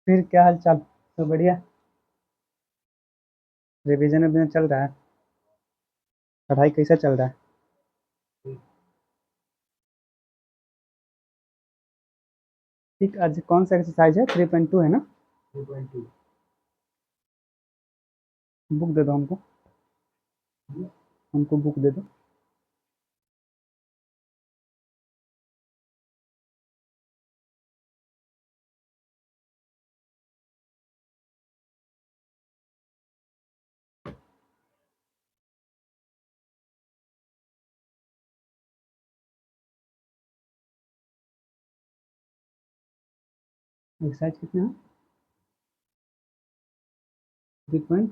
फिर क्या हाल चाल? तो बढ़िया। रिवीजन अभी चल रहा है। पढ़ाई कैसा चल रहा है? ठीक। आज कौन सा एक्सरसाइज है? 3.2 है ना? बुक दे दो हमको। हमको बुक दे दो। एक्सरसाइज कितने हैं? 3.2।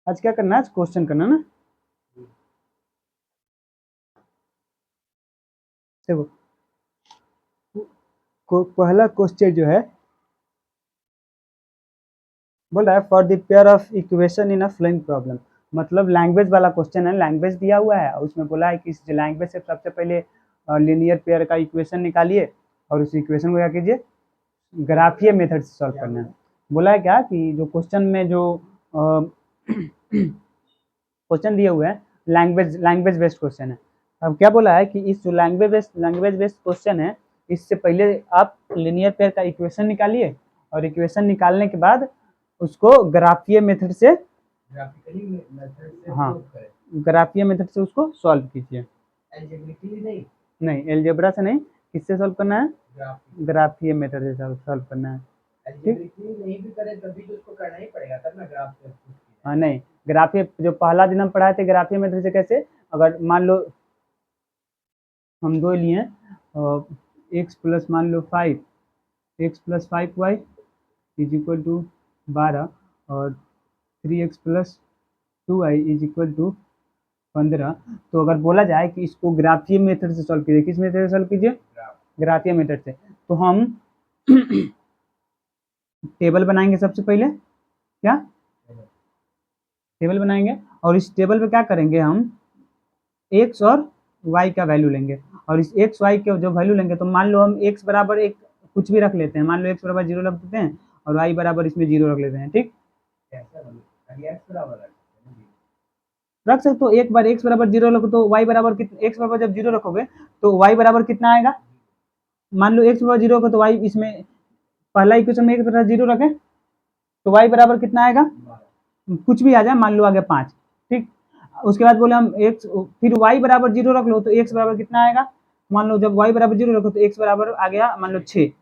आज क्या करना है? आज क्वेश्चन करना ना। देखो, पहला क्वेश्चन जो है बोल रहा है for the pair of equation in a flowing problem. मतलब लैंग्वेज वाला क्वेश्चन है। लैंग्वेज दिया हुआ है और उसमें बोला है कि इस लैंग्वेज से सबसे पहले लीनियर पेयर का इक्वेशन निकालिए और उस इक्वेशन को क्या कीजिए, ग्राफीय मेथड से सॉल्व करना है। बोला है क्या कि जो क्वेश्चन में जो क्वेश्चन दिए हुए हैं लैंग्वेज बेस्ड क्वेश्चन है। अब क्या बोला है कि इस जो लैंग्वेज बेस्ड क्वेश्चन है, इससे पहले आप लिनियर पेयर का इक्वेशन निकालिए और इक्वेशन निकालने के बाद उसको ग्राफीय मेथड से, हाँ, ग्राफीय मेथड से उसको सॉल्व कीजिए। नहीं, एलजेब्रा से नहीं। किससे सॉल्व करना है? ग्राफीय मेथड से सॉल्व करना है। ठीक। नहीं भी करे तभी तो उसको करना ही पड़ेगा तब ना ग्राफ से। हाँ, नहीं, ग्राफीय जो पहला दिन हम पढ़ाए थे ग्राफीय मेथड से कैसे, अगर मान लो हम दो लिए एक्स प्लस मान लो 5 इज इक्वल टू 12 और 3x+2y इज इक्वल टू 15। तो अगर बोला जाए कि इसको ग्राफीय मेथड से सॉल्व कीजिए, किस मेथड से सॉल्व कीजिए? ग्राफीय मेथड से। तो हम टेबल बनाएंगे सबसे पहले। क्या टेबल बनाएंगे? और इस टेबल पे क्या करेंगे, हम एक्स और वाई का वैल्यू लेंगे और इस एक्स वाई के जो वैल्यू लेंगे, तो मान लो हम एक्स बराबर एक कुछ भी रख लेते हैं। मान लो एक्स बराबर 0 रख देते हैं और वाई बराबर इसमें 0 रख लेते हैं। ठीक, रख सकते हो। एक बार एक्स बराबर 0 रखो तो वाई बराबर कितना, एक्स बराबर जब 0 रखोगे तो वाई बराबर कितना आएगा? मान लो एक्स बराबर 0 रखो तो वाई इसमें पहला इक्वेशन में एक्स बराबर 0 रखे तो वाई बराबर कितना आएगा? कुछ भी आ जाए, मान लो आ गया 5। ठीक, उसके बाद बोले हम एक्स, फिर वाई बराबर 0 रख लो तो एक्स बराबर कितना आएगा? मान लो जब वाई बराबर 0 रखो तो एक्स बराबर आ गया मान लो 6।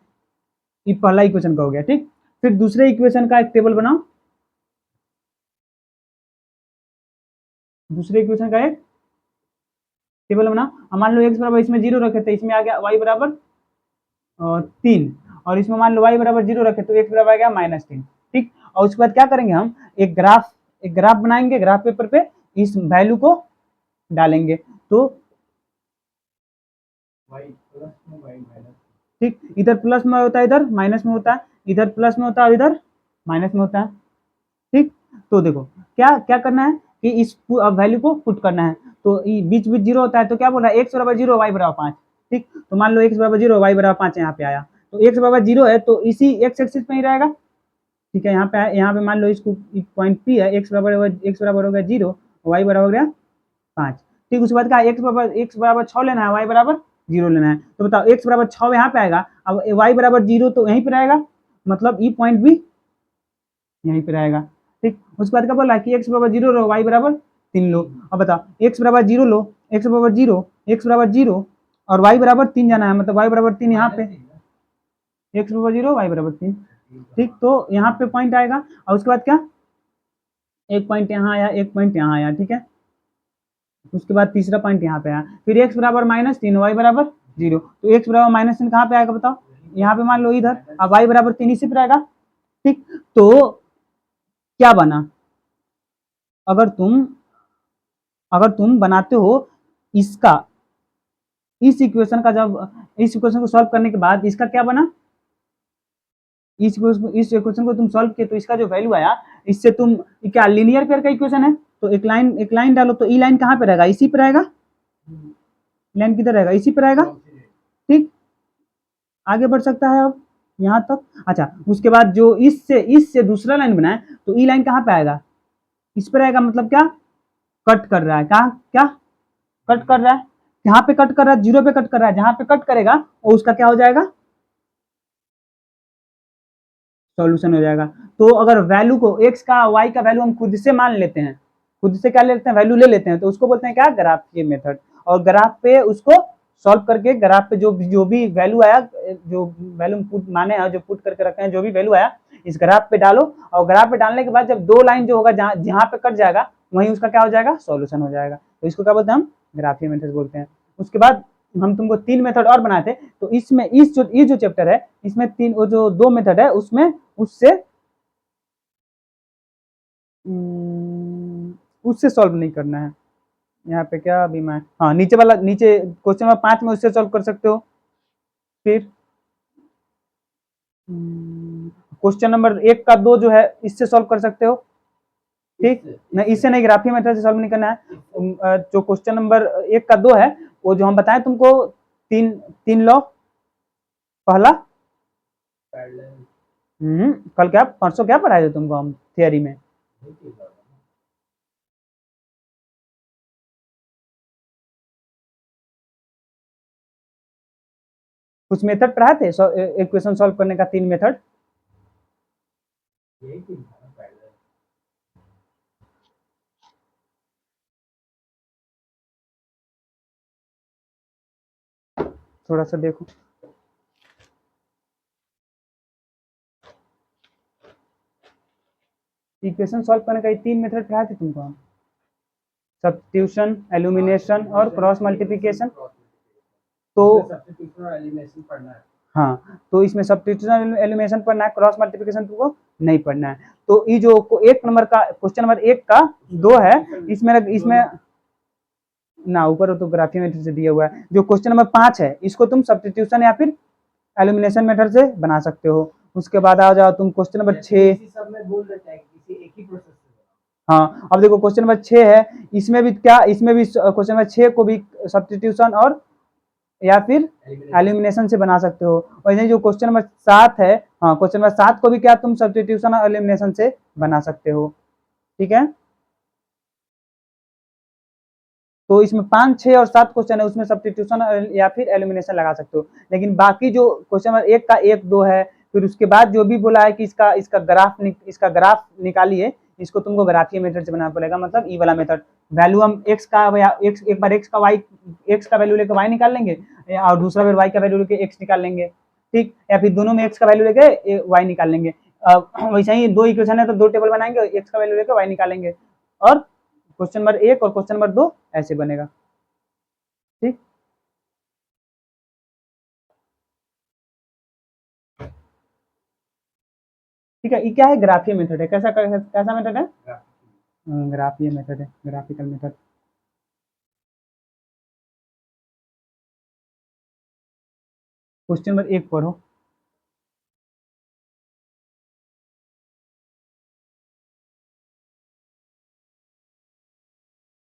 ये पहला इक्वेशन का हो गया। ठीक, फिर दूसरे इक्वेशन का एक टेबल बनाओ। दूसरे इक्वेशन का एक टेबल बनाओ। मान लो एक्स बराबर इसमें 0 रखे तो इसमें आ गया वाई बराबर 3 और इसमें मान लो वाई बराबर 0 रखे तो एक्स बराबर आ गया -3। ठीक, और उसके बाद क्या करेंगे, हम एक ग्राफ बनाएंगे। ग्राफ पेपर पे इस वैल्यू को डालेंगे तो ठीक, इधर प्लस में होता है, इधर माइनस में होता है, इधर प्लस में होता है और इधर माइनस में होता है। ठीक, तो देखो क्या क्या करना है कि इस वैल्यू को पुट करना है। तो बीच बीच 0 होता है तो क्या बोल रहा है, एक्स बराबर 0 वाई बराबर 5। ठीक, तो मान लो एक्स बराबर 0 वाई बराबर 5 यहाँ पे आया तो एक्स बराबर 0 है तो इसी एक्स एक्सिस में ही रहेगा। ठीक है, यहाँ पे मान लो इसको पॉइंट पी है, एक्स बराबर हो गया 0, वाई बराबर हो गया 5। ठीक, उसके बाद क्या, एक्स बराबर 6 लेना है, वाई बराबर 0 लेना है। तो बताओ एक्स बराबर 6 यहाँ पे आएगा, अब वाई बराबर 0 तो यहीं पे रहेगा, मतलब ई पॉइंट भी यहीं पे रहेगा। ठीक, उसके बाद क्या बोला कि एक्स बराबर 0 लो, वाई बराबर 3 लो। अब बताओ एक्स बराबर 0 लो, एक्स बराबर 0, एक्स बराबर 0 और वाई बराबर 3 जाना है, मतलब वाई बराबर 3 यहाँ पे, एक्स बराबर 0 वाई बराबर 3। ठीक, तो यहाँ पे पॉइंट आएगा और उसके बाद क्या, एक पॉइंट यहाँ आया, एक पॉइंट यहाँ आया। ठीक है, उसके बाद तीसरा पॉइंट यहाँ पे आया, फिर एक्स बराबर -3 वाई बराबर 0। तो एक्स बराबर -3 कहाँ पे आएगा बताओ, यहाँ पे मान लो इधर, अब वाई बराबर 3 इसी पे आएगा। ठीक, तो क्या बना, अगर तुम बनाते हो इसका, इस इक्वेशन का, जब इस इक्वेशन को सॉल्व करने के बाद इसका क्या बना, इस इक्वेशन को तुम सॉल्व किए तो इसका जो वैल्यू आया, इससे तुम क्या लीनियर पेयर का इक्वेशन है, तो एक लाइन डालो, तो ई लाइन कहाँ पे रहेगा, इसी पे रहेगा, लाइन किधर रहेगा, इसी पे रहेगा, ठीक। आगे बढ़ सकता है अब यहाँ तक। अच्छा, उसके बाद जो इससे दूसरा लाइन बनाए, तो ई लाइन कहाँ पे आएगा, इस पर आएगा, मतलब क्या, कट कर रहा है, कहाँ क्या कट कर रहा है, यहाँ पे कट कर रहा है, जीरो पे कट कर रहा है, जहां पे कट करेगा वो उसका क्या हो जाएगा, सॉल्यूशन हो जाएगा। तो अगर वैल्यू को x का y का वैल्यू हम खुद से मान लेते हैं, खुद से क्या ले लेते हैं, वैल्यू ले लेते हैं, तो उसको बोलते हैं क्या, ग्राफ के मेथड। और ग्राफ पे उसको सॉल्व करके, ग्राफ पे जो भी वैल्यू आया, जो वैल्यू पुट माने हैं, जो पुट करके रखे हैं, जो भी वैल्यू आया इस ग्राफ पे डालो, और ग्राफ पे डालने के बाद जब दो लाइन जो होगा जहाँ जहाँ पे कट जाएगा वहीं उसका क्या हो जाएगा, सॉल्यूशन हो जाएगा। तो इसको क्या बोलते हैं, हम ग्राफीय मेथड बोलते हैं। उसके बाद हम तुमको 3 मेथड और बनाए थे, तो इसमें ये जो चैप्टर है इसमें वो जो 2 मेथड है उसमें उससे सॉल्व नहीं करना है। यहाँ पे क्या अभी मैं, हाँ नीचे क्वेश्चन नंबर 5 में उससे सॉल्व कर सकते हो। फिर क्वेश्चन नंबर 1 का 2 जो है इससे सॉल्व कर सकते हो, ठीक। नहीं, इससे नहीं, ग्राफीय मेथड से सॉल्व नहीं करना है। जो क्वेश्चन नंबर 1 का 2 है वो जो हम बताएं तुमको, तीन लॉ, पहला कल क्या परसों क्या पढ़ाए थे तुमको हम थियरी में, कुछ मेथड पढ़ाए थे, इक्वेशन सॉल्व करने का 3 मेथड। थोड़ा सा देखो, इक्वेशन सॉल्व करने का ये 3 मेथड पढ़ाए थे तुमको हम, सब्स्टिट्यूशन, एलिमिनेशन और क्रॉस मल्टीप्लिकेशन। तो हाँ, तो इसमें सब्स्टिट्यूशन एलिमिनेशन पढ़ना है, क्रॉस मल्टीप्लिकेशन तुमको नहीं पढ़ना है। तो ये जो एक नंबर का क्वेश्चन नंबर 1 का 2 है, इसमें ना ऊपर तो ग्राफी मेथड से दिया हुआ है। जो क्वेश्चन नंबर 5 है इसको तुम सब्स्टिट्यूशन या फिर एलिमिनेशन मेथड से बना सकते हो। उसके बाद आ जाओ तुम क्वेश्चन नंबर 6, हाँ अब देखो क्वेश्चन नंबर 6 है, इसमें भी क्वेश्चन नंबर 6 को भी सब्स्टिट्यूशन और या फिर एलिमिनेशन से बना सकते हो। वैसे जो क्वेश्चन नंबर 7 है, हाँ क्वेश्चन नंबर 7 को भी क्या तुम सब्स्टिट्यूशन और एलिमिनेशन से बना सकते हो, ठीक है। तो इसमें 5, 6 और 7 क्वेश्चन है, उसमें सब्स्टिट्यूशन या फिर एलिमिनेशन लगा सकते हो। लेकिन बाकी जो क्वेश्चन नंबर 1 का 1, 2 है, फिर उसके बाद जो भी बोला है कि इसका ग्राफ निकालिए, इसको तुमको ग्राफीय मेथड से बनाना पड़ेगा, मतलब ई वाला मेथड। वैल्यू हम एक्स का या एक बार एक्स का वैल्यू लेकर वाई निकाल लेंगे, और दूसरा बार वाई का वैल्यू लेकर एक्स निकाल लेंगे, ठीक। या फिर दोनों में एक्स का वैल्यू लेके वाई निकाल लेंगे। वैसे ही 2 इक्वेशन है तो 2 टेबल बनाएंगे, एक्स का वैल्यू लेकर वाई निकालेंगे, और क्वेश्चन नंबर 1 और क्वेश्चन नंबर 2 ऐसे बनेगा, ठीक। ठीक है, ये क्या है, ग्राफीय मेथड है। कैसा मेथड है, ग्राफीय मेथड है, ग्राफिकल मेथड। क्वेश्चन नंबर 1 पढ़ो।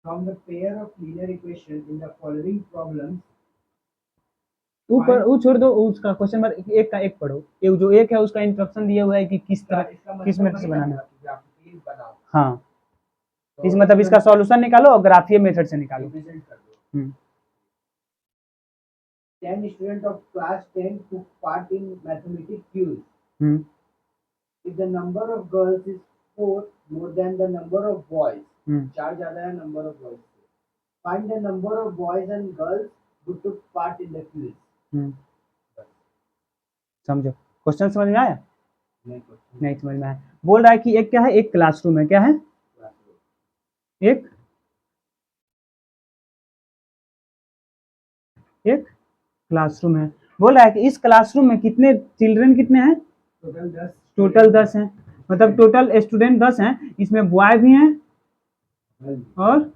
From the pair of linear equation in the following problems, ऊपर वो छोड़ दो, उसका क्वेश्चन नंबर 1 का 1 पढ़ो। ये जो 1 है उसका इंस्ट्रक्शन दिया हुआ है कि किस तरह किस मेथड से बनाना है। हाँ, इस मतलब इसका सॉल्यूशन निकालो और ग्राफीय मेथड से निकालो। 10 students of class 10 took part in mathematics quiz. If the number of girls is 4 more than the number of boys, 4 ज़्यादा है number of boys से, find the number of boys and girls who took part in the quiz. समझो, question समझ में आया? नहीं समझ में आया। बोल रहा है कि एक क्या है, एक क्लासरूम है, क्या है, एक क्लासरूम है। बोल रहा है कि इस क्लासरूम में कितने चिल्ड्रन कितने हैं, टोटल 10 हैं, मतलब टोटल स्टूडेंट 10 हैं, इसमें बॉय भी हैं और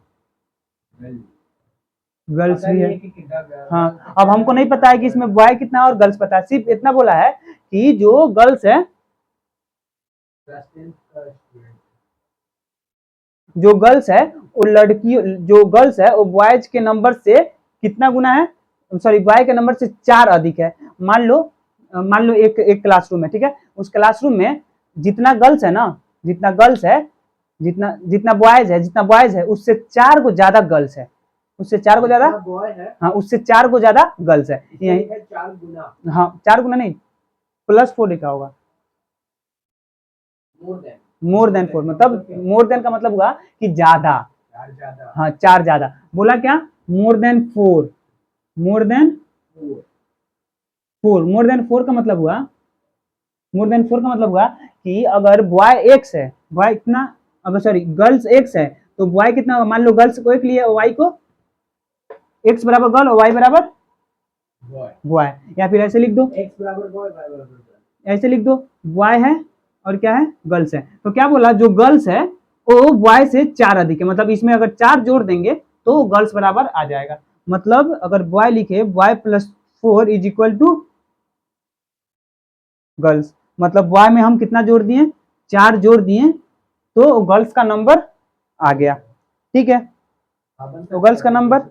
गर्ल्स भी है। हाँ, अब हमको नहीं पता है कि इसमें बॉय कितना और गर्ल्स पता है, सिर्फ इतना बोला है कि जो गर्ल्स है जो गर्ल्स है वो लड़की, जो गर्ल्स है वो बॉयज के नंबर से कितना गुना है, सॉरी बॉय के नंबर से 4 अधिक है। मान लो एक क्लासरूम है, ठीक है, उस क्लासरूम में जितना गर्ल्स है ना, जितना गर्ल्स है, जितना जितना बॉयज है उससे 4 को ज्यादा गर्ल्स है, उससे 4 को ज्यादा बॉय है, हाँ उससे 4 को ज्यादा गर्ल्स है। यही 4 गुना, हाँ 4 गुना नहीं, +4 लिखा होगा, मोर देन 4, मतलब मोर देन का मतलब हुआ कि ज्यादा, हाँ 4 ज्यादा, बोला क्या, more than 4, more than 4, more than 4 का मतलब हुआ, मोर देन 4 का मतलब हुआ कि अगर बॉय एक्स है, बॉय कितना, अगर सॉरी गर्ल्स एक्स है तो बॉय कितना होगा, मान लो गर्ल्स को एक लिए, वाई को एक्स बराबर गर्ल और वाई बराबर बॉय, या फिर ऐसे लिख दो, एक्स बराबर बॉय, वाई बराबर गर्ल, ऐसे लिख दो, बॉय है और क्या है, गर्ल्स है, तो क्या बोला, जो गर्ल्स है वो बॉय से 4 अधिक है, मतलब इसमें अगर 4 जोड़ देंगे तो गर्ल्स बराबर आ जाएगा। मतलब अगर बॉय लिखे boy +4 is equal to girls, मतलब बॉय में हम कितना जोड़ दिए, 4 जोड़ दिए, तो गर्ल्स का नंबर आ गया, ठीक है, तो गर्ल्स का नंबर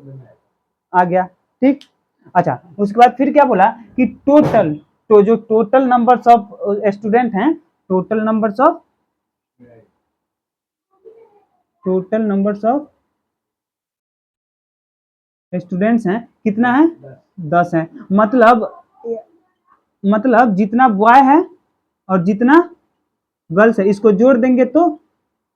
आ गया, ठीक। अच्छा उसके बाद फिर क्या बोला कि टोटल, तो जो टोटल नंबर्स ऑफ स्टूडेंट हैं, टोटल नंबर्स ऑफ स्टूडेंट्स हैं कितना है, 10 है, मतलब जितना बॉय है और जितना गर्ल्स है इसको जोड़ देंगे तो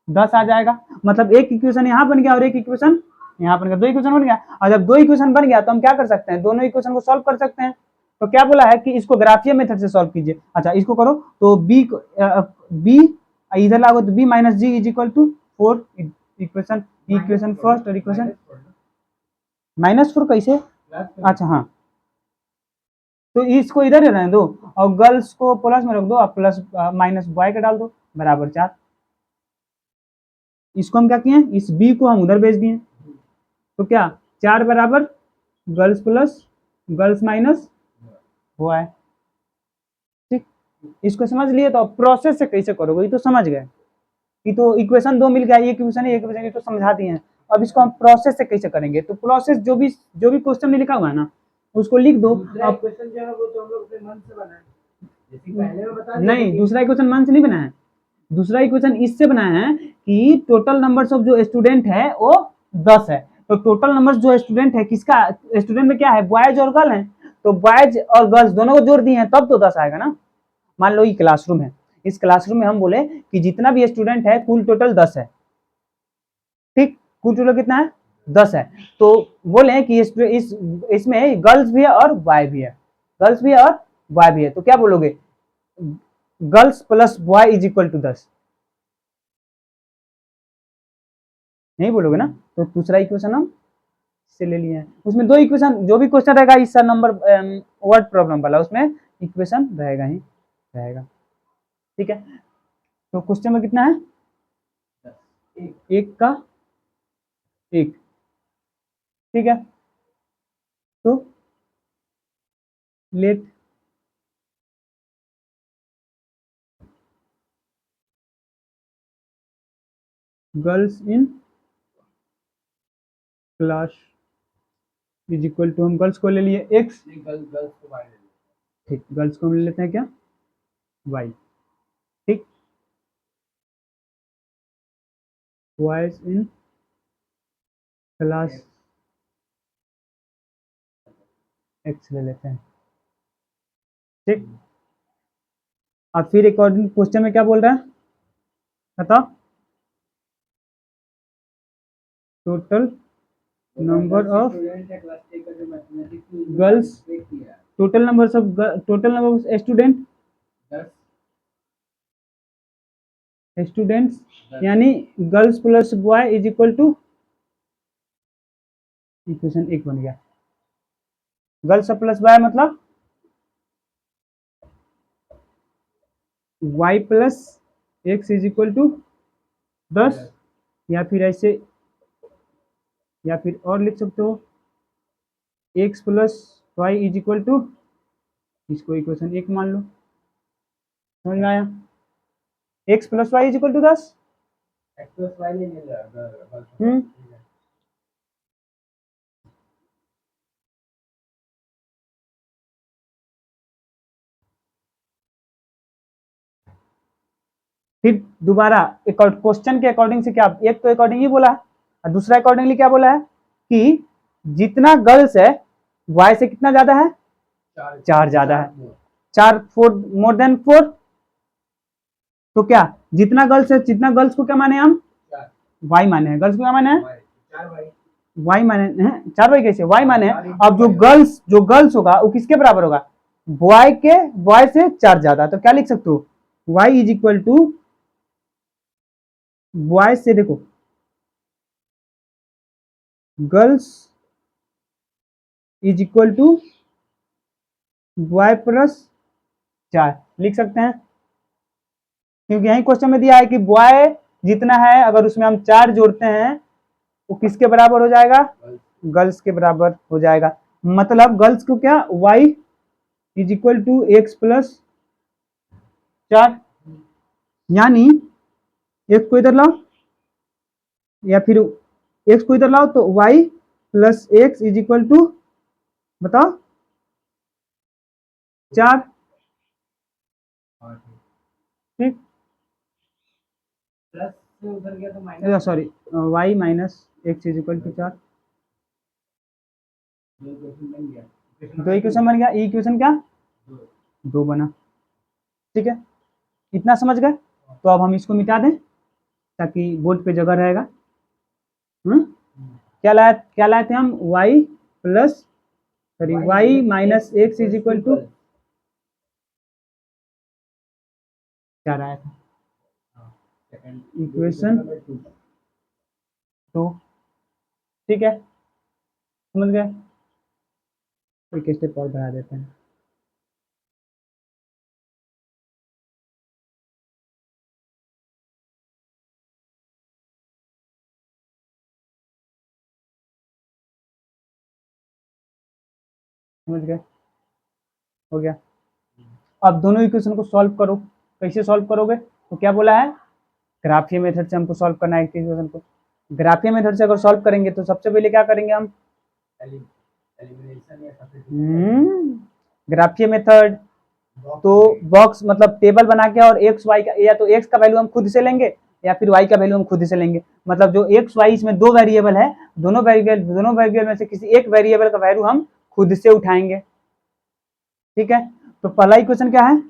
10 आ जाएगा, मतलब एक इक्वेशन यहाँ बन गया और एक इक्वेशन यहाँ बन गया, 2 इक्वेशन बन गया, और जब 2 इक्वेशन बन गया तो हम क्या कर सकते हैं, दोनों इक्वेशन को सॉल्व कर सकते हैं। तो क्या बोला है कि इसको ग्राफियल मेथड से सॉल्व कीजिए। अच्छा इसको करो तो बी इधर लागो तो b minus g is equal to 4, equation first और इक्वेशन -4 कैसे, अच्छा हाँ, तो इसको इधर ही रहने दो और गर्ल्स को प्लस में रख दो और प्लस माइनस बॉय का डाल दो बराबर 4, इसको हम क्या किए, इस b को हम उधर भेज दिए, तो क्या 4 बराबर girls plus girls minus boy, ठीक। इसको समझ लिए, तो प्रोसेस से कैसे करोगे ये तो समझ गए, ये तो इक्वेशन 2 मिल गया, ये इक्वेशन एक इक्वेशन तो समझा दिए हैं, अब इसको हम प्रोसेस से कैसे करेंगे, तो प्रोसेस जो भी क्वेश्चन में लिखा हुआ है ना उसको लिख दो। अब क्वेश्चन जो है वो तो हम लोग अपने मन से बनाए, जैसे पहले में बता नहीं, दूसरा इक्वेशन मन से नहीं बनाया है, दूसरा इक्वेशन इससे बनाया है कि टोटल नंबर्स ऑफ जो स्टूडेंट है वो 10 है, तो टोटल नंबर्स जो स्टूडेंट है किसका, स्टूडेंट में क्या है, बॉयज और गर्ल है, तो बॉयज और गर्ल्स दोनों को जोड़ दिए हैं तब तो 10 आएगा ना। मान लो ये क्लासरूम है, इस क्लासरूम में हम बोले कि जितना भी स्टूडेंट है कुल टोटल 10 है, ठीक, कुल टोटल कितना है 10 है, तो बोले कि इसमें गर्ल्स भी है और बॉय भी है, गर्ल्स भी है और बॉय भी है, तो क्या बोलोगे, girls plus boy is equal to 10, नहीं बोलोगे ना, तो दूसरा इक्वेशन हम से ले लिए हैं, उसमें 2 इक्वेशन, जो भी क्वेश्चन रहेगा इस नंबर वर्ड प्रॉब्लम वाला उसमें इक्वेशन रहेगा ही रहेगा, ठीक है। तो क्वेश्चन में कितना है, एक का एक, ठीक है, तो let girls in class is equal to, हम गर्ल्स को ले लिए एक्स, गर्ल्स को बाय ठीक, गर्ल्स को हम ले लेते हैं क्या, वाई, ठीक, बॉयज इन क्लास एक्स ले लेते हैं, ठीक। अब फिर अकॉर्डिंग क्वेश्चन में क्या बोल रहा है बताओ, total number of girls, total number of students यानी girls plus boy is equal to, equation 1 बन गया, गर्ल्स प्लस बॉय मतलब y plus x is equal to 10, या फिर ऐसे, या फिर और लिख सकते हो x plus y is equal to, इसको इक्वेशन 1 मान लो, समझ में आया, x plus y is equal to 10, X plus Y ले ले हम्म फिर दोबारा एक क्वेश्चन के अकॉर्डिंग से क्या, एक तो अकॉर्डिंग ही बोला है और दूसरा अकॉर्डिंगली क्या बोला है कि जितना गर्ल्स है वाई से कितना ज्यादा है, 4 ज्यादा है, 4 4 मोर देन 4। तो क्या जितना गर्ल्स है, जितना गर्ल्स को क्या माने हम, वाई माने हैं, गर्ल्स को क्या माने हैं, वाई माने हैं, 4 वाई कैसे, वाई माने हैं। अब जो गर्ल्स होगा वो किसके बराबर होगा, बॉय से 4 ज्यादा। तो क्या लिख सकते हो, y is equal to boy से, देखो girls is equal to boy plus 4 लिख सकते हैं, क्योंकि यही क्वेश्चन में दिया है कि बॉय जितना है अगर उसमें हम 4 जोड़ते हैं वो किसके बराबर हो जाएगा, गर्ल्स के बराबर हो जाएगा। मतलब गर्ल्स को क्या, y is equal to x plus 4, यानी x को इधर लाओ या फिर x को इधर लाओ तो y plus x is equal to, बताओ 4, ठीक, प्लस से उधर गया तो minus, sorry y minus x is equal to 4, दो इक्वेशन बन गया, इक्वेशन क्या, 2 बना, ठीक है, इतना समझ गए। तो अब हम इसको मिटा दें ताकि बोर्ड पे जगह रहेगा। क्या लाए थे हम, y plus sorry y minus x is equal to क्या आया था, इक्वेशन 2, ठीक है, समझ गए। एक स्टेप और बढ़ा देते हैं, समझ गए, हो गया। अब दोनों इक्वेशन को सॉल्व करो, कैसे सॉल्व करोगे, तो क्या बोला है, ग्राफीय मेथड से हमको सॉल्व करना है इक्वेशन को। ग्राफीय मेथड से अगर सॉल्व करेंगे तो सबसे पहले क्या करेंगे हम, ग्राफीय मेथड तो बॉक्स मतलब टेबल बना के और एक्स वाई का, या तो एक्स का वैल्यू हम खुद से लेंगे या फिर वाई का वैल्यू हम खुद से लेंगे। मतलब जो एक्स वाई इसमें 2 वेरिएबल है, दोनों वेरिएबल में से किसी एक वेरिएबल का वैल्यू हम खुद से उठाएंगे, ठीक है। तो पहला इक्वेशन क्या है,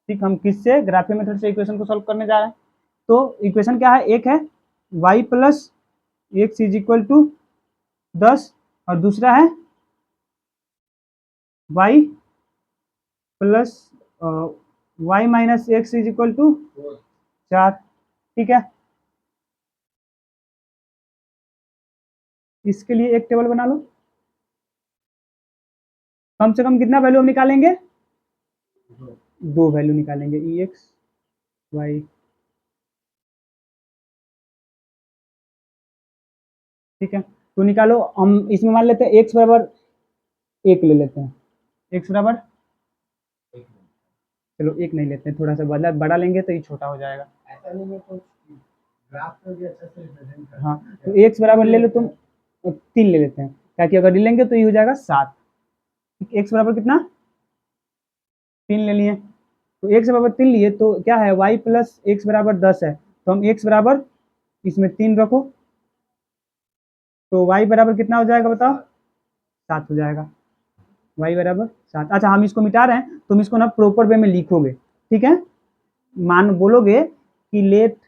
ठीक, हम किससे, ग्राफीय मेथड से इक्वेशन को सॉल्व करने जा रहे हैं। तो इक्वेशन क्या है, एक है y plus x is equal to 10 और दूसरा है y plus y minus x is equal to 4, ठीक है। इसके लिए एक टेबल बना लो, कम से कम कितना वैल्यू हम निकालेंगे, 2 वैल्यू निकालेंगे, ई एक्स वाई, ठीक है। तो निकालो, हम इसमें मान लेते हैं एक्स बराबर 1 ले लेते हैं, एक्स बराबर, चलो 1 नहीं लेते हैं, थोड़ा सा बड़ा लेंगे तो ये छोटा हो जाएगा, ऐसा नहीं है तो ग्राफ में भी अच्छा से रिप्रेजेंट कर, हाँ तो एक्स बराबर ले लो तुम 3 ले लेते हैं, ताकि अगर लेंगे तो ये हो जाएगा 7, एक्स बराबर कितना, 3 ले लिए, तो एक्स बराबर 3 लिए तो क्या है, वाई प्लस एक्स बराबर 10 है, तो हम एक्स बराबर इसमें 3 रखो तो वाई बराबर कितना हो जाएगा बताओ, 7 हो जाएगा, वाई बराबर 7। अच्छा हम इसको मिटा रहे हैं, तुम इसको ना प्रॉपर वे में लिखोगे, ठीक है, मान बोलोगे कि let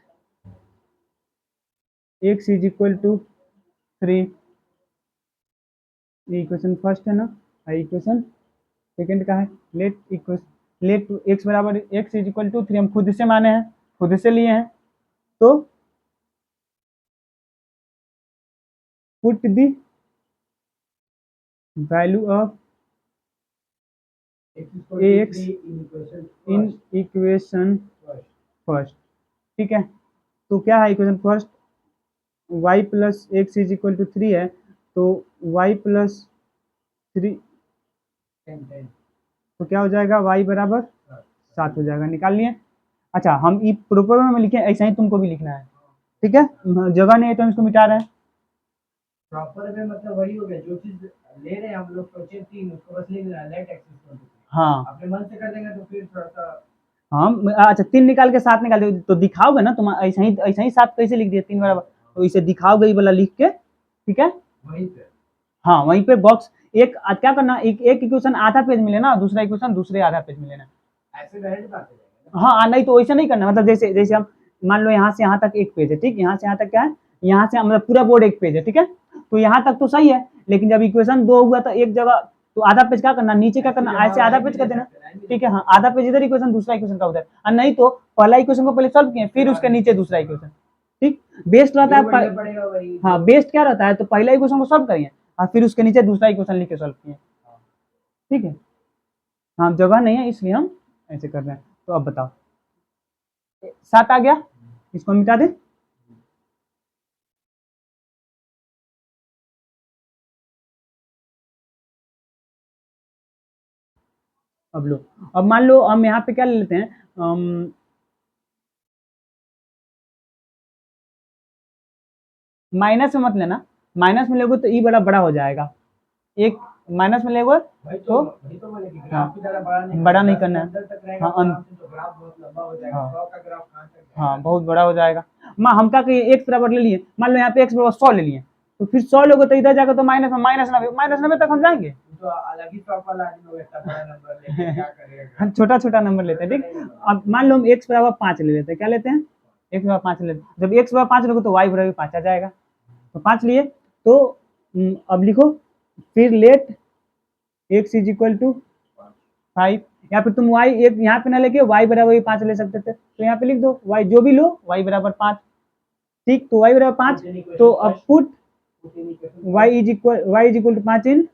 x is equal to 3, ये इक्वेशन फर्स्ट है ना, इक्वेशन सेकंड का है, लेट एक्स बराबर एक्स इज इक्वल टू 3 हम खुद से माने हैं, खुद से लिए हैं, तो put the value of x in equation first, ठीक है। तो क्या है equation first, y plus x is equal to 3 है, तो y प्लस 3 तो क्या हो जाएगा, y बराबर 7 हो जाएगा, निकाल लिए। अच्छा हम ई प्रोपर में लिखे, ऐसा ही तुमको भी लिखना है, ठीक है। जगह नहीं है तो हम इसको मिटा रहे हैं। प्रॉपर में मतलब वही हो गया, जो चीज ले रहे हैं हम लोग क्वेश्चन 3 उसको बस लिख देना, लेट एक्स इक्वल टू 3। हाँ अपने मन से कर देंगे तो फिर थोड़ा सा हम अच्छा 3 निकाल के 7 निकाल दे तो दिखाओगे ना, तुम ऐसा ही 7 कैसे लिख दिए 3 बराबर, तो इसे दिखाओगे ये वाला लिख के, ठीक है। वहीं पे हाँ वहीं पे बॉक्स एक क्या करना, एक इक्वेशन आधा पेज में लेना, दूसरा इक्वेशन दूसरे आधा पेज में लेना। ऐसे डायरेक्ट बात हो जाएगा। हाँ नहीं तो ऐसा नहीं करना, मतलब जैसे जैसे हम मान लो यहाँ से यहाँ तक एक पेज है, ठीक, यहाँ से यहाँ तक क्या है, यहाँ से मतलब पूरा बोर्ड एक पेज है, ठीक है। तो यहाँ तक तो सही है, लेकिन जब इक्वेशन 2 हुआ तो एक जगह तो आधा पेज क्या करना, नीचे क्या करना, ऐसे आधा पेज कर देना, ठीक है। हाँ आधा पेज इधर इक्वेशन, दूसरा इक्वेशन का उधर, और नहीं तो पहला इक्वेशन को पहले सॉल्व किए फिर उसके नीचे दूसरा इक्वेशन, ठीक। बेस्ट रहता है, हाँ बेस्ट क्या रहता है, तो पहला इक्वेशन को सॉल्व करिए और फिर उसके नीचे दूसरा इक्वेशन लिख के सॉल्व किए, ठीक है। हाँ जगह नहीं है इसलिए हम ऐसे कर रहे हैं। तो अब बताओ 7 आ गया, इसको मिटा दे। अब लो, अब मान लो हम यहाँ पे क्या ले लेते हैं, माइनस में मत लेना, माइनस में लेगो तो ई बड़ा बड़ा हो जाएगा, एक माइनस में लेगो तो हाँ बड़ा नहीं करना है, हाँ हाँ बहुत बड़ा हो जाएगा। माँ हम क्या कहिए एक्स बराबर ले लिए, मान लो यहाँ पे एक्स बराबर 100 ले लिए, तो फिर 100 लोगे तो इधर जाकर तो माइनस में माइनस 90 तक हम जाएंगे, तो अलग ही टॉप वाला आदमी होगा, इतना बड़ा नंबर लेके क्या करेगा। हम छोटा छोटा नंबर लेते हैं, ठीक। अब मान लो हम एक्स बराबर 5 ले लेते हैं, क्या लेते हैं, एक्स बराबर 5 लेते हैं। जब एक्स बराबर 5 लोगे तो वाई बराबर 5 आ जाएगा, तो 5 लिए। तो अब लिखो फिर let x is equal to 5, या फिर तुम y एक यहाँ पे ना लेके y बराबर 5 ले सकते थे, तो यहाँ पे लिख दो y जो भी लो y बराबर 5, ठीक। तो y बराबर 5, तो अब put y is equal to 5 in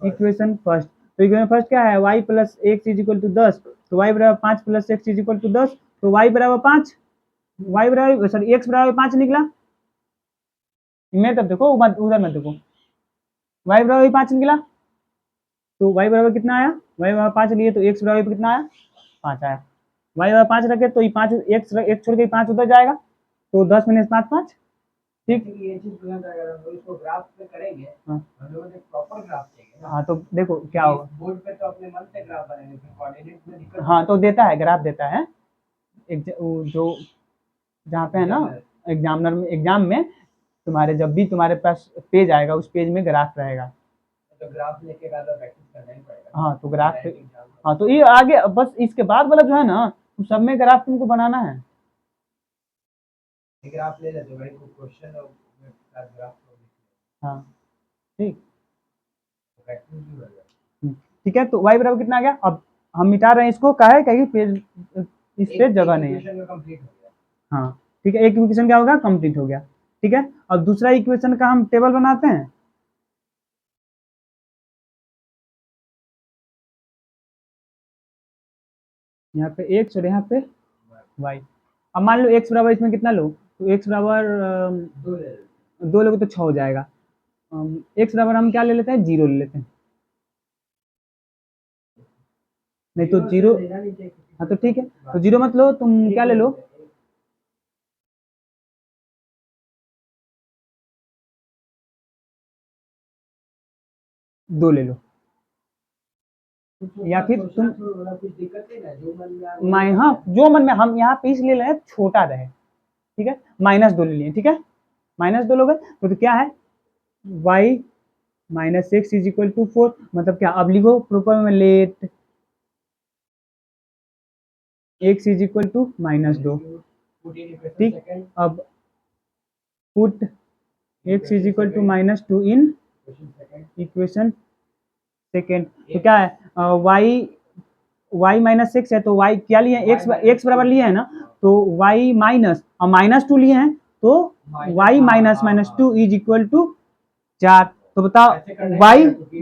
equation first. तो इक्वेशन फर्स्ट क्या है, y plus x is equal to 10, तो y बराबर 5 plus x is equal to 10, तो y बराबर 5, y बराबर सॉरी x बराबर 5 निकला, मैं तब देखो उधर मत देखो, y बराबर 5 निकला, तो y बराबर कितना आया, y बराबर 5 लिए तो x बराबर कितना आया, 5 आया। y बराबर 5 रखे तो ये 5 एक छोड़ के 5 उधर जाएगा, तो 10 मिनट 5 5, ठीक। ये चीज तुरंत अगर हम लोग इसको ग्राफ पे करेंगे, हाँ हम लोगों को प्रॉपर ग्राफ चाहिए ना। हाँ तो देखो क्या होगा, बोर्ड पे तो अपने मन से ग्राफ बनाएंगे, फिर कोऑर्डिनेट में दिक्कत। हाँ तो देता है ग्राफ देता है, जो जहाँ पे है ना एग्जामिनर में, एग्जाम में तुम्हारे जब भी तुम्हारे पास पेज आएगा उस पेज में ग्राफ रहेगा, तो ग्राफ लेके ज़्यादा प्रैक्टिस करना ही पड़ेगा। हाँ तो ग्राफ पे, हाँ तो ये आगे बस इसके बाद वाला जो है ना सब में ग्राफ तुमको बनाना है, ग्राफ ले लेते भाई, कोई क्वेश्चन और ग्राफ, हाँ ठीक। प्रैक्टिस भी हो जाएगा। ठीक है तो y बराबर कितना आ गया, अब हम मिटा रहे हैं इसको, क्या है कहीं पेज इस पे जगह नहीं है, कंप्लीट हो गया। हाँ ठीक है, एक इक्वेशन क्या होगा कंप्लीट हो गया, ठीक है। अब दूसरा इक्वेशन का हम टेबल बनाते हैं, यहाँ पे x और यहाँ पे y। अब मान लो x बराबर इसमें कितना लो, तो x बराबर 2 लोगे तो 6 हो जाएगा, x बराबर हम क्या ले लेते हैं 0 ले लेते हैं, नहीं तो 0, हाँ तो ठीक है, तो 0 मत लो, तुम क्या ले लो, दो ले लो, या फिर तुम कुछ दिक्कत नहीं ना, जो मन में हाँ जो मन में, हम यहाँ पे इसलिए ले छोटा रहे, ठीक है। -2 ले लिए, ठीक है, -2 लोगे तो क्या है y minus x is equal to 4, मतलब क्या, अब लिखो प्रॉपर में let x is equal to -2, ठीक। अब put x is equal to -2 in equation second, तो क्या है y माइनस एक्स है, तो y क्या लिए हैं, x बराबर लिए है ना, तो y माइनस और -2 लिए हैं, तो y minus 2 is equal to 4, तो बताओ y,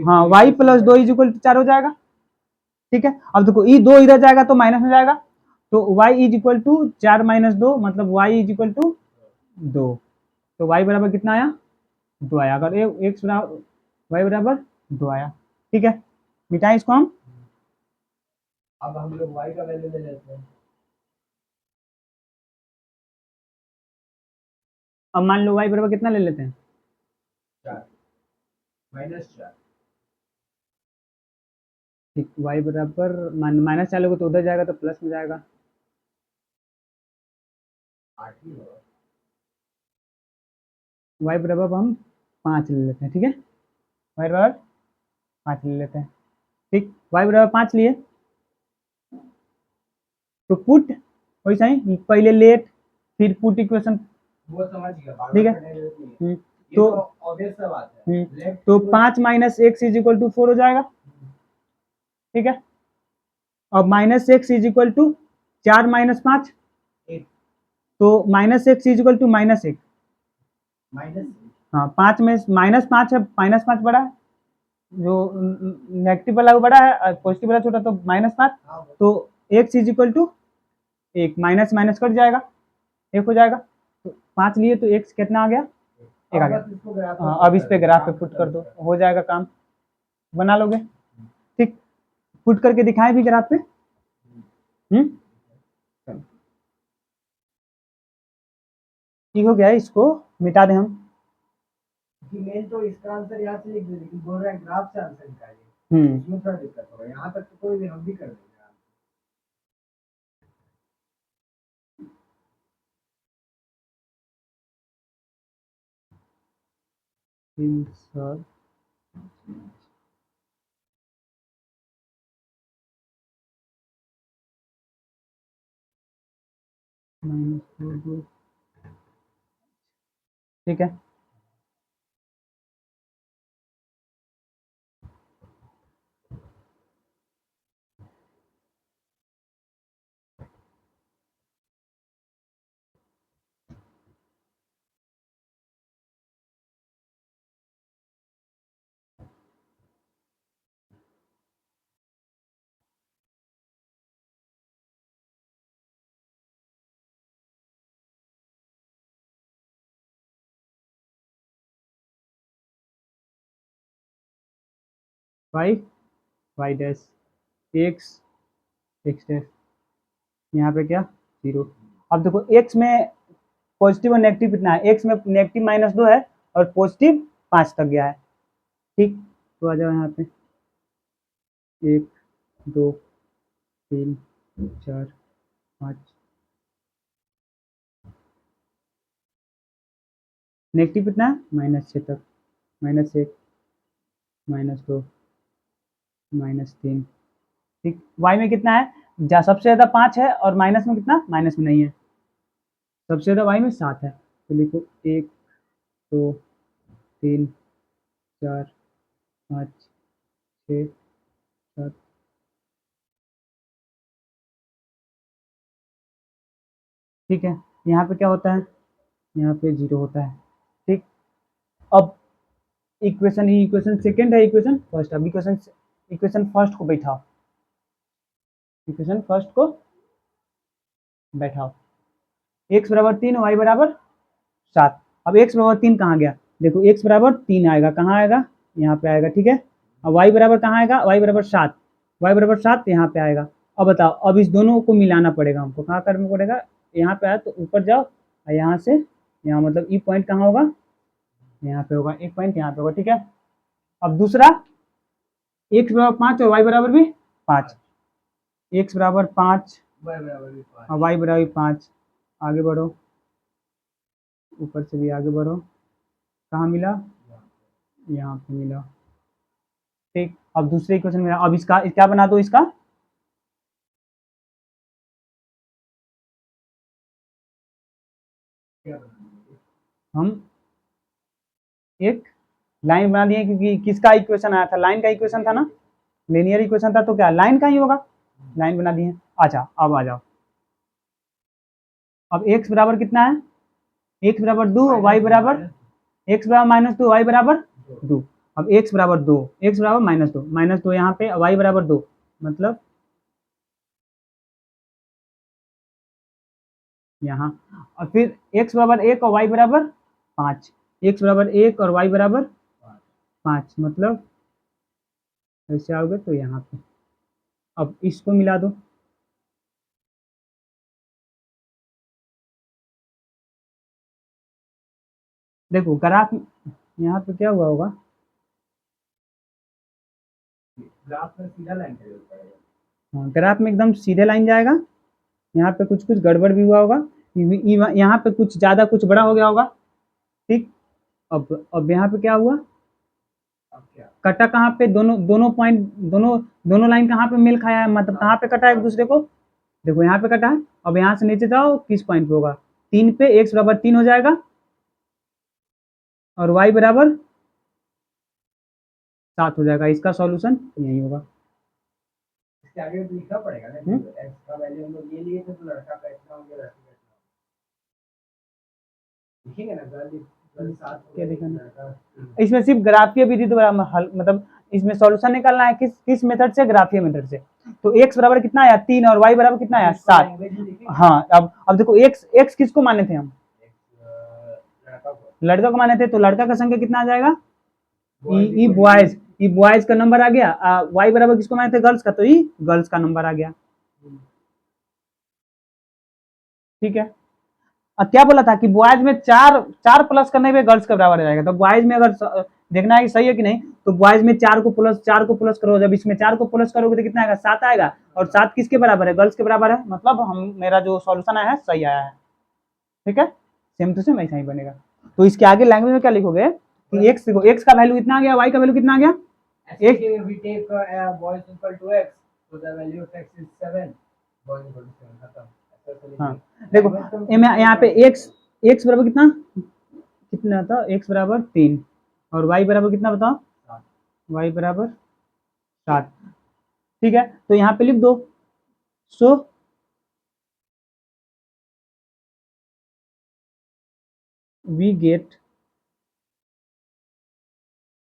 हाँ y plus 2 is equal to 4 हो जाएगा, ठीक है। अब देखो ये 2 इधर जाएगा तो माइनस में जाएगा, तो y is equal to 4 minus 2, मतलब y इज इक्वल टू 2। तो y बराबर कितना आया? 2 आया। अगर x बराबर y बराबर 2 आया, ठीक है। मिटाएं इसको हम। अब हम लोग y का वैल्यू ले लेते हैं। अब मान लो y बराबर कितना ले लेते हैं? 4 -4। ठीक, y बराबर माइनस 4 लोगे तो उधर जाएगा तो प्लस में जाएगा। 8 ही होगा। y बराबर हम 5 ले लेते हैं, ठीक है। y बराबर 5 ले लेते हैं, ठीक। y बराबर 5 लिए तो पुट वैसा ही पहले लेट फिर पुट इक्वेशन, वो समझ गया, ठीक है। तो ऑब्वियस सा बात है। तो 5 minus x is equal to 4 हो जाएगा, ठीक है। अब minus x is equal to 4 माइनस 5, 8 तो minus x is equal to minus 1। Minus, हाँ, 5 में माइनस 5 है, माइनस 5 बड़ा है, जो नेगेटिव वाला वो बड़ा है, पॉजिटिव वाला छोटा, तो माइनस 5। तो x is equal to 1, minus minus cut जाएगा, 1 हो जाएगा। तो 5 लिए तो एक्स कितना आ गया? 1 आ गया। हाँ, अब इस पे ग्राफ पे पुट कर दो, हो जाएगा काम, बना लोगे, ठीक। पुट करके दिखाएं भी ग्राफ पे। ठीक हो गया, इसको मिटा दें हम। मेन तो इसका आंसर यहाँ से लिख दे, लेकिन बोल रहा है ग्राफ से आंसर निकालिए। इसमें थोड़ा दिक्कत होगा। यहाँ तक तो कोई भी हम भी कर देंगे। सर ठीक है। Y dash x x dash, यहाँ पे क्या 0। अब देखो एक्स में पॉजिटिव और नेगेटिव कितना है? एक्स में नेगेटिव -2 है और पॉजिटिव 5 तक गया है, ठीक। तो आ जाओ यहाँ पे 1 2 3 4 5, नेगेटिव कितना है? -6 तक, -1 -2 -3, ठीक। वाई में कितना है? सबसे ज्यादा 5 है और माइनस में कितना? माइनस में नहीं है, सबसे ज्यादा वाई में 7 है। तो लिखो 1 2 3 4 5 6 7, ठीक है। यहाँ पे क्या होता है? यहाँ पे 0 होता है, ठीक। अब इक्वेशन ही इक्वेशन सेकंड है, इक्वेशन फर्स्ट। अब इक्वेशन फर्स्ट को बैठाओ, इक्वेशन फर्स्ट को बैठाओ। x बराबर 3, y बराबर 7। अब x बराबर 3 कहाँ गया? देखो x बराबर 3 आएगा, कहाँ आएगा? यहाँ पे आएगा, ठीक है। अब y बराबर कहाँ आएगा? y बराबर 7, y बराबर 7 यहाँ पे आएगा। अब बताओ, अब इस दोनों को मिलाना पड़ेगा हमको, कहाँ करना पड़ेगा? यहाँ पे आया तो ऊपर जाओ और यहाँ से यहाँ, मतलब ई पॉइंट कहाँ होगा? यहाँ पे होगा, एक पॉइंट यहाँ पे होगा, ठीक है। अब दूसरा x बराबर 5 और y बराबर भी 5, x बराबर 5 और y बराबर 5। आगे बढ़ो, ऊपर से भी आगे बढ़ो, कहाँ मिला? यहाँ पे मिला, ठीक। अब दूसरे इक्वेशन में अब इसका क्या बना दो? इसका हम एक लाइन बना दिए, क्योंकि किसका इक्वेशन आया था? लाइन का इक्वेशन था ना, लीनियर इक्वेशन था, तो क्या लाइन का ही होगा, लाइन बना दिए। अच्छा, अब आ जाओ। अब x बराबर कितना है? x बराबर 2, y बराबर x बराबर -2, y बराबर 2। अब x बराबर 2, x बराबर -2 यहाँ पे, y बराबर 2, मतलब यहाँ, और फिर x बराबर 1 और y बराबर 5, x बराबर 1 और y बराबर 5, मतलब ऐसे आओगे तो यहाँ पे अब इसको मिला दो, देखो ग्राफ यहाँ पे क्या हुआ होगा, ग्राफ में सीधा लाइन पड़ेगा। हाँ, ग्राफ में एकदम सीधे लाइन जाएगा, यहाँ पे कुछ कुछ गड़बड़ भी हुआ होगा, यहाँ पे कुछ ज़्यादा कुछ बड़ा हो गया होगा, ठीक। अब यहाँ पे क्या हुआ, कटा कहाँ पे, दोनों पॉइंट, दोनों लाइन कहाँ पे मेल खाया है, मतलब कहाँ पे कटा है एक दूसरे को, देखो यहाँ पे कटा है। अब यहाँ से नीचे जाओ, किस पॉइंट पे होगा, 3 पे, x बराबर 3 हो जाएगा और y बराबर 7 हो जाएगा, इसका सॉल्यूशन यही होगा। इसके आगे तो लिखना पड़ेगा ना, x का वैल्यू हम लोग ये लिए थे तो लड़का का इतना हो गया, लड़की का इतना लिखेंगे ना, क्या दिखाना, इसमें सिर्फ ग्राफीय विधि द्वारा मतलब इसमें सॉल्यूशन निकालना है, किस मेथड से, ग्राफीय मेथड से। तो x बराबर कितना आया 3 और y बराबर कितना आया 7। हाँ, अब देखो x किसको माने थे हम, लड़का को माने थे, तो लड़का का संख्या कितना आ जाएगा, ई बॉयज का नंबर आ गया, y बराबर किसको माने थे, गर्ल्स का, तो ई गर्ल्स का नंबर आ गया, ठीक है। अब क्या बोला था कि बॉयज में चार प्लस करने पे गर्ल्स का बराबर आ जाएगा, तो बॉयज में अगर देखना है कि सही है कि नहीं, तो बॉयज में 4 को प्लस करो, जब इसमें 4 को प्लस करोगे तो कितना आएगा, 7 आएगा, और 7 किसके बराबर है, गर्ल्स के बराबर है, मतलब मेरा जो सॉल्यूशन आया है सही आया है, ठीक है, सेम टू सेम ऐसा ही बनेगा। तो इसके आगे लैंग्वेज में क्या लिखोगे कि x का वैल्यू कितना आ गया, y का वैल्यू कितना आ गया, we take boys equal to x, so the value of x is 7, boys equal to 7, खत्म। हाँ, देखो यहाँ पे x बराबर कितना था, x बराबर 3 और y बराबर कितना बताओ, y बराबर 7, ठीक है। तो यहाँ पे लिख दो, सो we get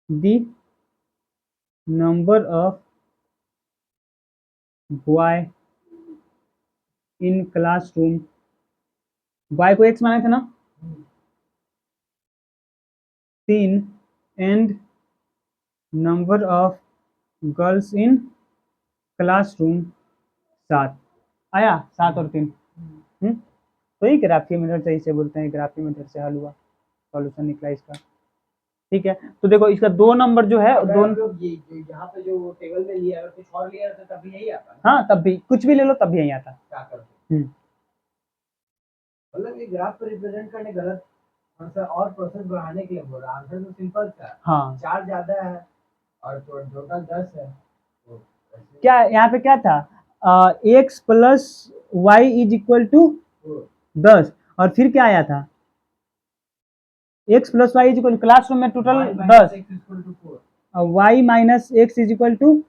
the number of boy in classroom, boy को x माने थे ना 3 and number of girls in classroom 7 आया, 7 और 3, तो ये ग्राफीय मेथड से इसे बोलते हैं, ग्राफीय मेथड से हल हुआ, सॉल्यूशन निकला इसका, ठीक है। तो देखो इसका 2 नंबर जो है, यहाँ पे जो टेबल में लिया है कुछ और लिया तो तब भी यही आता है, हाँ तब भी कुछ भी ले लो तब भी यही आता, क्या करते, मतलब ये ग्राफ को रिप्रेजेंट करने गलत आंसर और प्रोसेस बढ़ाने के लिए बोल रहा, आंसर तो सिंपल था, हाँ 4 ज्यादा है और टोटल 10 है, तो क्या यहाँ पे क्या था, x plus y is equal to 10, और फिर क्या आया था, x plus y is equal, classroom में टोटल 10 और y minus x is equal to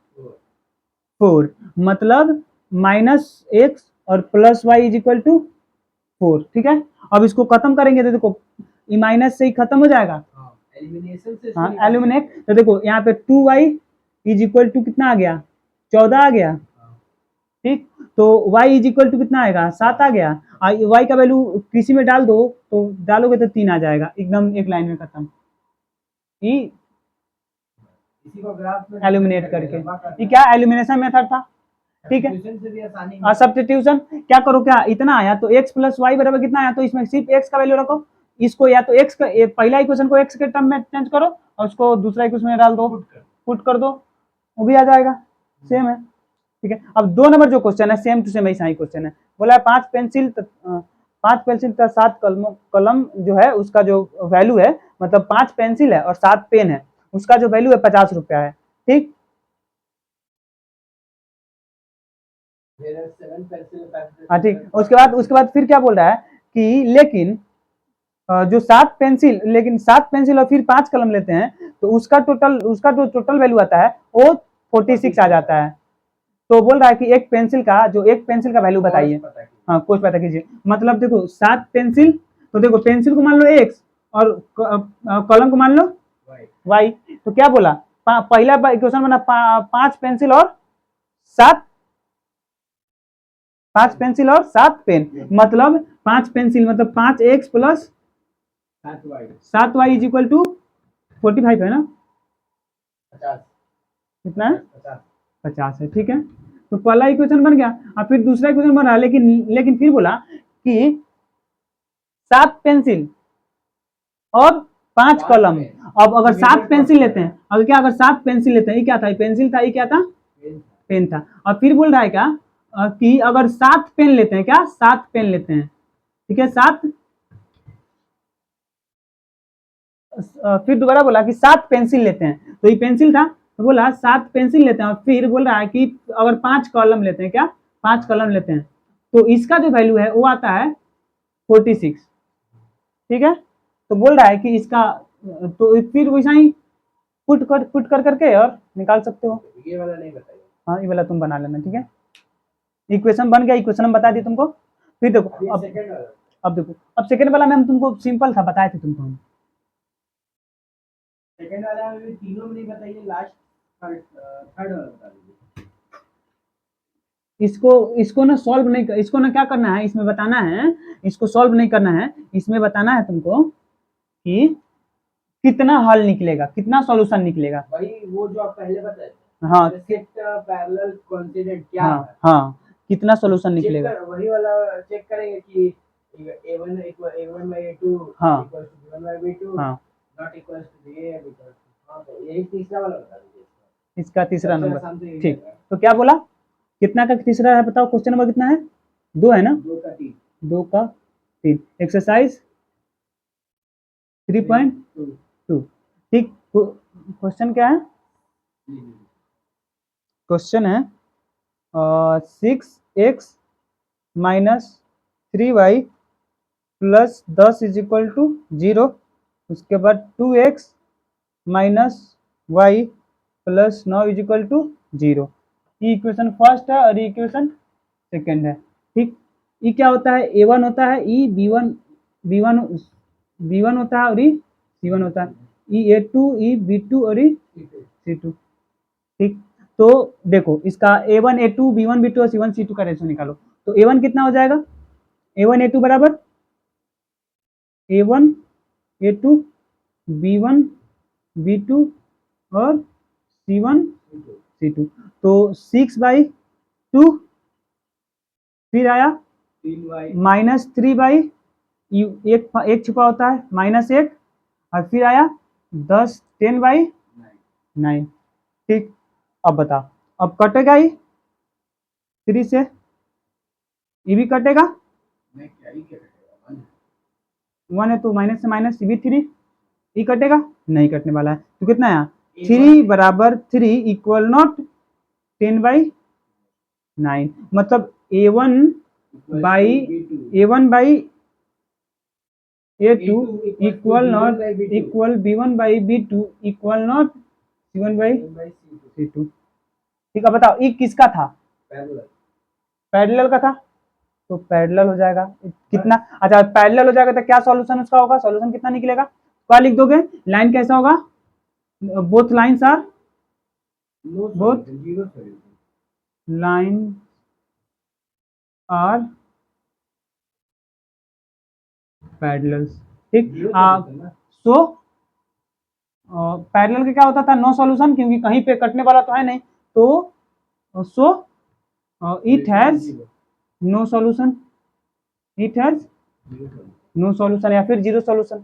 4, मतलब माइनस एक्स और plus y is equal to 4, ठीक है। अब इसको खत्म करेंगे तो देखो ये माइनस से ही खत्म हो जाएगा, एलिमिनेशन से, हाँ एलिमिनेट, तो देखो यहाँ पे 2y इज इक्वल टू कितना आ गया, 14 आ गया, ठीक। तो y इज इक्वल टू कितना आएगा, 7 आ गया, y का वैल्यू किसी में डाल दो, तो डालोगे तो 3 आ जाएगा, एकदम एक लाइन में खत्म, इसी को ग्राफ में एलिमिनेट करके, ये क्या एलिमिनेशन मेथड था, ठीक है। सब्स्टिट्यूशन क्या करो, क्या इतना आया तो x प्लस वाई बराबर कितना आया, तो इसमें सिर्फ x का वैल्यू रखो, इसको या तो x का पहला इक्वेशन को x के टर्म में चेंज करो और उसको दूसरा इक्वेशन में डाल दो, पुट कर दो, वो भी आ जाएगा, सेम है, ठीक है। अब 2 नंबर जो क्वेश्चन है सेम टू सेम ऐसा ही क्वेश्चन है, बोला है 5 पेंसिल तथा 7 कलम जो है उसका जो वैल्यू है, मतलब 5 पेंसिल है और 7 पेन है, उसका जो वैल्यू है 50 रुपया है, ठीक। हाँ ठीक, उसके बाद फिर क्या बोल रहा है कि लेकिन जो 7 पेंसिल और फिर 5 कलम लेते हैं तो उसका जो टोटल वैल्यू आता है वो 46 आ जाता है, तो बोल रहा है कि एक पेंसिल का वैल्यू बताइए, हाँ कुछ पता कीजिए, मतलब देखो 7 पेंसिल, तो देखो पेंसिल को मान लो x और कलम को मान लो y, तो क्या बोला, पहला इक्वेशन बना 5 पेंसिल और 7 5 पेंसिल और 7 पेन, मतलब 5 पेंसिल मतलब 5x plus 7y is equal to 45 है ना, 50 कितना है 50 50 है, ठीक है। तो पहला इक्वेशन बन गया, और फिर दूसरा इक्वेशन बन रहा, लेकिन फिर बोला कि 7 पेंसिल और 5 कलम। अब अगर 7 पेंसिल लेते हैं, अगर क्या, अगर 7 पेंसिल लेते हैं, ये क्या था, ये पेंसिल था, ये क्या था, पेन था। और फिर बोल रहा है क्या, कि अगर 7 पेन लेते हैं, क्या 7 पेन लेते हैं, ठीक है, 7, फिर दोबारा बोला कि 7 पेंसिल लेते हैं, तो ये पेंसिल था, तो बोला 7 पेंसिल लेते हैं, और फिर बोल रहा है कि अगर 5 कलम लेते हैं, क्या 5 कलम लेते हैं, तो इसका जो वैल्यू है वो आता है 46, ठीक है। तो बोल रहा है कि इसका, तो फिर वैसा ही पुट कर करके और निकाल सकते हो। ये वाला नहीं बताइए, हाँ, ये वाला तुम बना लेना, ठीक है। इक्वेशन बन गया, इक्वेशन हम बता दिए तुमको। फिर देखो अब सेकंड वाला, अब देखो, अब सेकंड वाला में हम तुमको सिंपल था, बताए थे तुमको हम। सेकंड वाला में भी तीनों में नहीं बताइए, लास्ट थर्ड वाला बता दीजिए। इसको इसको ना सॉल्व नहीं कर, इसको ना क्या करना है, इसमें बताना है, इसको सॉल्व नहीं करना है, इसमें बताना है तुमको कि कितना हल निकलेगा, कितना सॉल्यूशन निकलेगा। वही वो जो आप पहले बताए थे, हाँ सेट पैरेलल कोइंसिडेंट क्या हाँ है, हाँ, कितना सॉल्यूशन चेक निकलेगा। कर, वही वाला चेक करेंगे कि a1 a1 by a2 हाँ equals to b1 by b2 हाँ, not equals to ba because, हाँ तो यही तीसरा वाला बता दीजिए। इसका तीसरा सबसे नंबर, आसान तो यही ठीक। है। तो क्या बोला, कितना का तीसरा है, बताओ क्वेश्चन नंबर कितना है, 2 है ना, 2 का 3 2 का 3, एक्सरसाइज 3.2, ठीक। क्वेश्चन क्या है, क्वेश्चन है 6x minus 3y plus 10 is equal to 0, उसके बाद 2x minus y plus 9 is equal to 0। ये इक्वेशन फर्स्ट है और ये इक्वेशन सेकेंड है, ठीक। ये क्या होता है, a1 होता है, ई b1 होता है, और ई c1 होता है, ई a2 ई b2 और ई c2, ठीक। तो देखो इसका a1 a2 b1 b2 और c1 c2 का रेशो निकालो, तो a1 कितना हो जाएगा, a1 a2 बराबर a1 a2 b1 b2 और c1 c2, तो 6/2, फिर आया 3y माइनस 3/, एक छुपा होता है -1, और फिर आया 10 10/9, ठीक। अब बता, अब कटेगा ही 3 से, ये भी कटेगा, में क्या ही करेगा, 1 है तो माइनस से माइनस, ये भी 3, ये कटेगा नहीं, कटने वाला है, तो कितना आया 3 बराबर 3 इक्वल नॉट 10/9, मतलब a1 equal not equal b1/b2 equal not c1/c2, ठीक है। बताओ ये किसका था, पैरेलल का था, तो पैरेलल हो जाएगा कितना, अच्छा पैरेलल हो जाएगा तो क्या सॉल्यूशन उसका होगा, सॉल्यूशन कितना निकलेगा, क्या लिख दोगे, लाइन कैसा होगा, both lines are both line are parallel, ठीक। सो पैरेलल का क्या होता था, नो सॉल्यूशन, क्योंकि कहीं पे कटने वाला तो है नहीं, तो so it has no solution, it has no solution या फिर 0 सॉल्यूशन,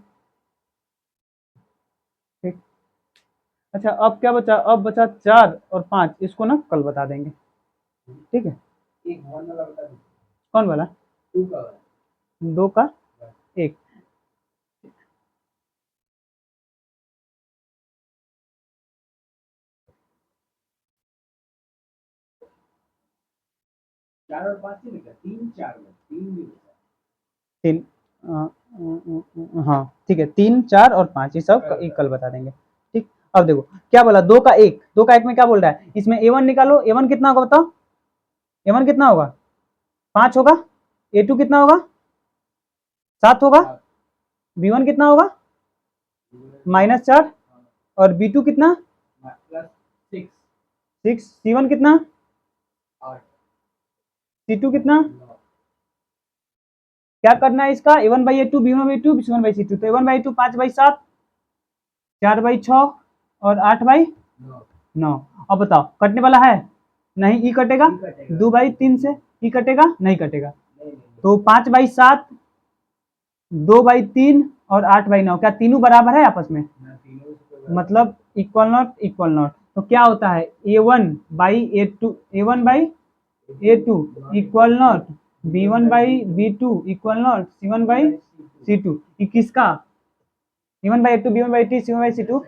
ठीक। अच्छा अब क्या बचा, अब बचा 4 और 5, इसको ना कल बता देंगे, ठीक है। एक वन वाला बता दीजिए, कौन वाला, 2 का वाला, 2 का 1, 4 और 5 नहीं लिखा, 3 4 में 3 भी लिखा, 3, हाँ ठीक है, 3 4 और 5 ये सब कल बता देंगे, ठीक। अब देखो क्या बोला, 2 का 1, 2 का 1 में क्या बोल रहा है, इसमें a1 निकालो, a1 कितना होगा बताओ, a1 कितना होगा 5 होगा, a2 कितना होगा 7 होगा, b1 कितना होगा -4, और b2 कितना प्लस 6 6, c1 कितना 8 C2 कितना, क्या करना है इसका, A1/A2 B1/A2 C1/C2। तो A1/A2 5/7, 4/6 और 8/9। अब बताओ कटने वाला है, नहीं, ई कटेगा, 2/3 से ई कटेगा, नहीं कटेगा। तो 5/7, 2/3 और 8/9, क्या तीनों बराबर है आपस में, मतलब इक्वल नॉट इक्वल नॉट। तो क्या होता है, A1/A2 equal not, B1/B2 equal not, C1/C2। ये किसका, A1/A2 B1/T C1/C2।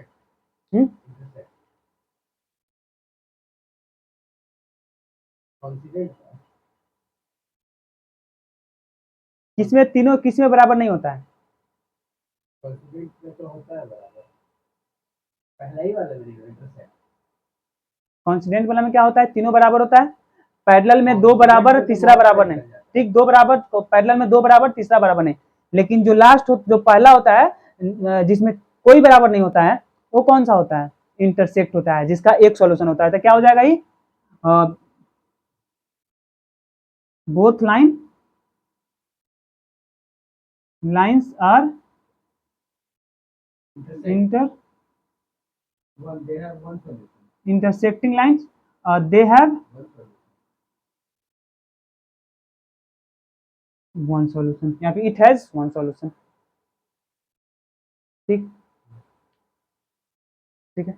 किसमें तीनों, किसमें बराबर नहीं होता है, तो होता है बराबर, पहला ही वाला इंटरसेक्ट। कॉन्स्टिडेंट वाला में क्या होता है, तीनों बराबर होता है, पैरेलल में दो बराबर तीसरा बराबर नहीं, ठीक, दो बराबर, तो पैरेलल में दो बराबर तीसरा बराबर नहीं। लेकिन जो लास्ट जो पहला होता है जिसमें कोई बराबर नहीं होता है, वो कौन सा होता है, इंटरसेक्ट होता है, जिसका एक सॉल्यूशन होता है। तो क्या हो जाएगा ये, both lines are intersecting lines, they have one solution, यहाँ पे it has one solution। ठीक, ठीक है।